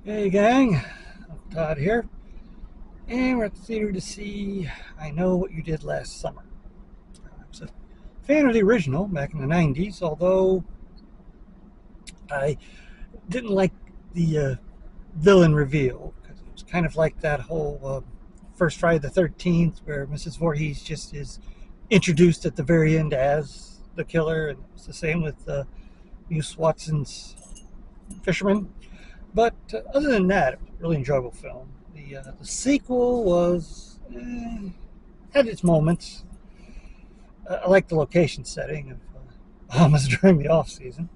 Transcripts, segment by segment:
Hey gang, Uncle Todd here, and we're at the theater to see I Know What You Did Last Summer. I was a fan of the original back in the 90s, although I didn't like the villain reveal, because it was kind of like that whole first Friday the 13th where Mrs. Voorhees just is introduced at the very end as the killer, and it's the same with Muse Watson's Fisherman. But other than that, it was a really enjoyable film. The sequel was had its moments. I like the location setting of Bahamas during the off season,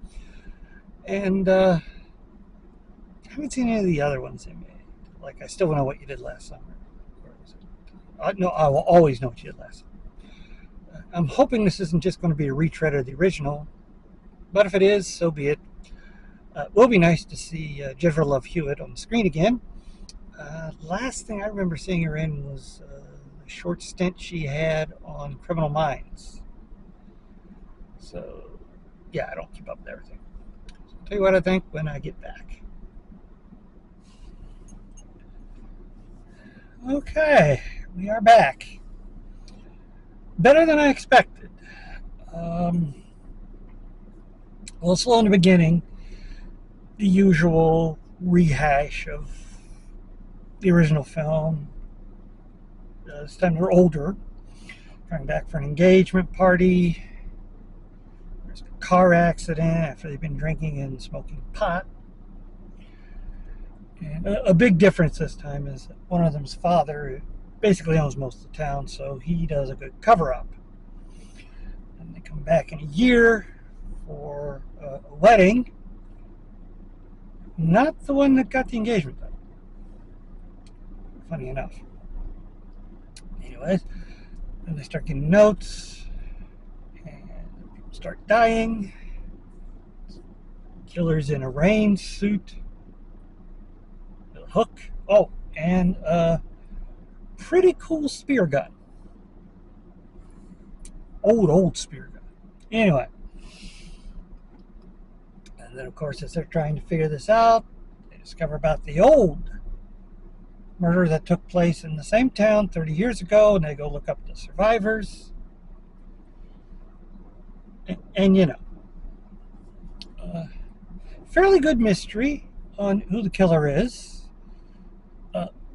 and I haven't seen any of the other ones they made. Like I Still Know What You Did Last Summer. Or was it? No, I Will Always Know What You Did Last Summer. I'm hoping this isn't just going to be a retread of the original, but if it is, so be it. It will be nice to see Jennifer Love Hewitt on the screen again. Last thing I remember seeing her in was a short stint she had on Criminal Minds. So, yeah, I don't keep up with everything. So I'll tell you what I think when I get back. Okay, we are back. Better than I expected. Um, a little slow in the beginning. The usual rehash of the original film. This time we're older, coming back for an engagement party. There's a car accident after they've been drinking and smoking pot. And a big difference this time is that one of them's father basically owns most of the town, so he does a good cover up. And they come back in a year for a wedding, not the one that got the engagement done. Funny enough. Anyways, then they start getting notes, and people start dying. Killer's in a rain suit, with a hook. Oh, and a pretty cool spear gun. Old spear gun. Anyway, and then of course, as they're trying to figure this out, they discover about the old murder that took place in the same town 30 years ago, and they go look up the survivors. And you know, fairly good mystery on who the killer is.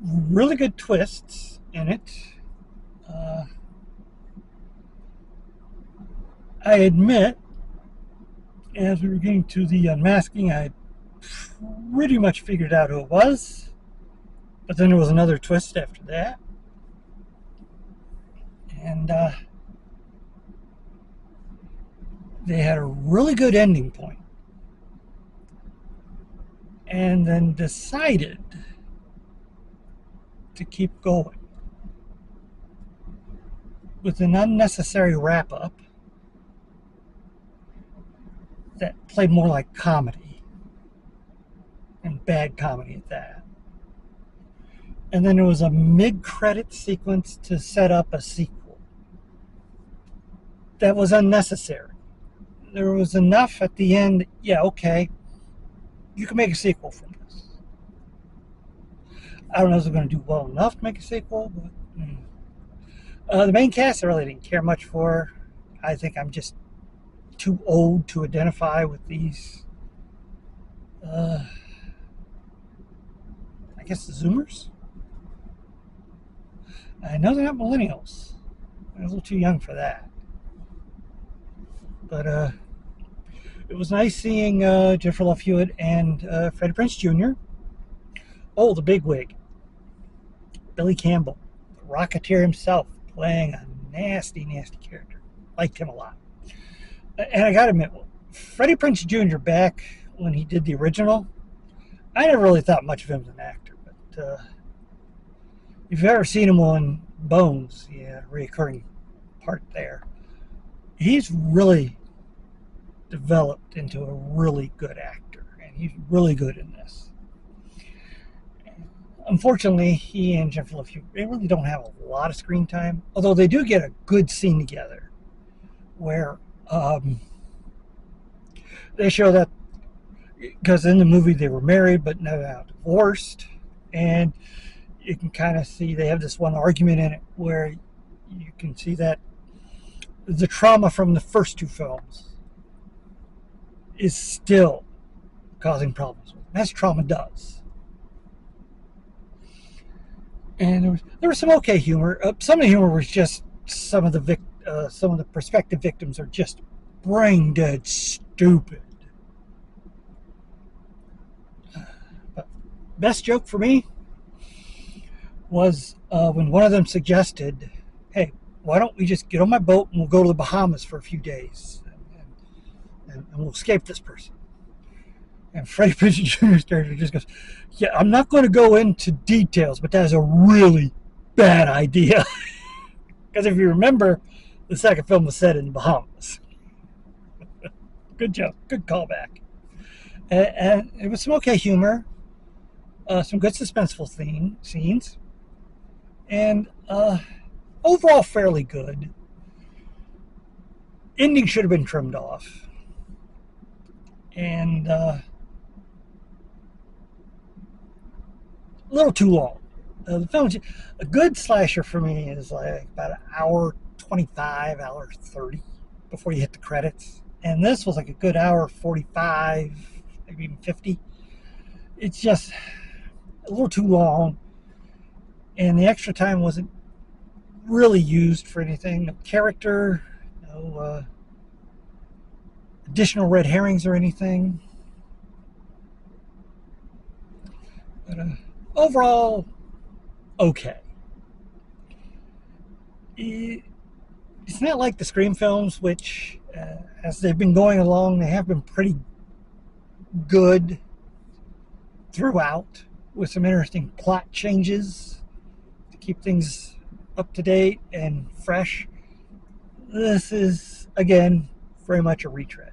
Really good twists in it. Uh, I admit, as we were getting to the unmasking, I pretty much figured out who it was. But then there was another twist after that. And they had a really good ending point. And then decided to keep going with an unnecessary wrap up that played more like comedy, and bad comedy at that. And then there was a mid-credit sequence to set up a sequel that was unnecessary. There was enough at the end. Yeah, okay, you can make a sequel from this. I don't know if it's going to do well enough to make a sequel, but the main cast I really didn't care much for. I think I'm just too old to identify with these. I guess the Zoomers. I know they're not millennials. They're a little too young for that. But it was nice seeing Jennifer Love Hewitt and Freddie Prinze Jr. Oh, the bigwig, Billy Campbell, the Rocketeer himself, playing a nasty, nasty character. Liked him a lot. And I gotta admit, Freddie Prinze Jr. back when he did the original, I never really thought much of him as an actor. But if you've ever seen him on Bones, yeah, reoccurring part there, he's really developed into a really good actor, and he's really good in this. Unfortunately, he and Jennifer Love Hewitt, they really don't have a lot of screen time, although they do get a good scene together where they show that because in the movie they were married but now divorced, and you can kind of see they have this one argument in it where you can see that the trauma from the first two films is still causing problems. As trauma does. And there was some okay humor. Some of the humor was just some of the prospective victims are just brain dead stupid. But best joke for me was when one of them suggested, "Hey, why don't we just get on my boat and we'll go to the Bahamas for a few days, and we'll escape this person." And Freddie Prinze Jr.'s character just goes, "Yeah, I'm not going to go into details, but that is a really bad idea." Because if you remember, the second film was set in the Bahamas. Good joke, good callback. And it was some okay humor, some good suspenseful scenes, and overall fairly good. Ending should have been trimmed off. And a little too long. The film, a good slasher for me is like about an hour 25, hour 30 before you hit the credits. And this was like a good hour 45, maybe even 50. It's just a little too long. And the extra time wasn't really used for anything. No character, no additional red herrings or anything. But overall, okay. It's not like the Scream films, which, as they've been going along, they have been pretty good throughout, with some interesting plot changes to keep things up to date and fresh. This is, again, very much a retread.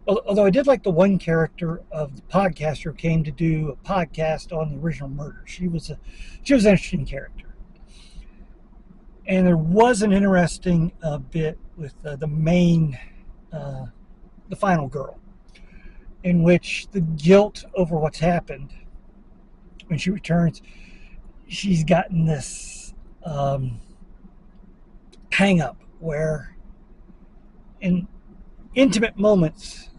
Although I did like the one character of the podcaster who came to do a podcast on the original murder. She was an interesting character. And there was an interesting bit with the main, the final girl, in which the guilt over what's happened, when she returns, she's gotten this hang up where in intimate moments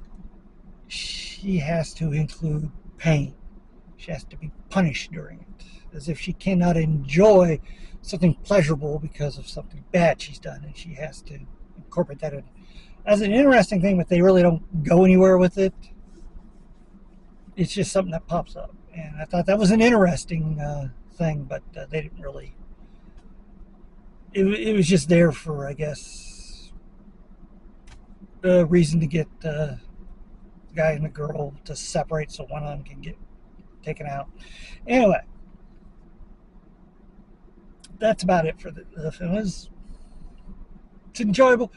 she has to include pain. She has to be punished during it, as if she cannot enjoy something pleasurable because of something bad she's done, and she has to incorporate that in. As an interesting thing, but they really don't go anywhere with it. It's just something that pops up, and I thought that was an interesting thing, but they didn't really. It was just there for, I guess, the reason to get the guy and the girl to separate so one of them can get taken out. Anyway, that's about it for the film. It's enjoyable.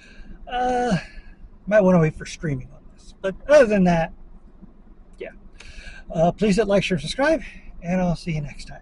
Might want to wait for streaming on this, but other than that, yeah. Please hit like, share, subscribe, and I'll see you next time.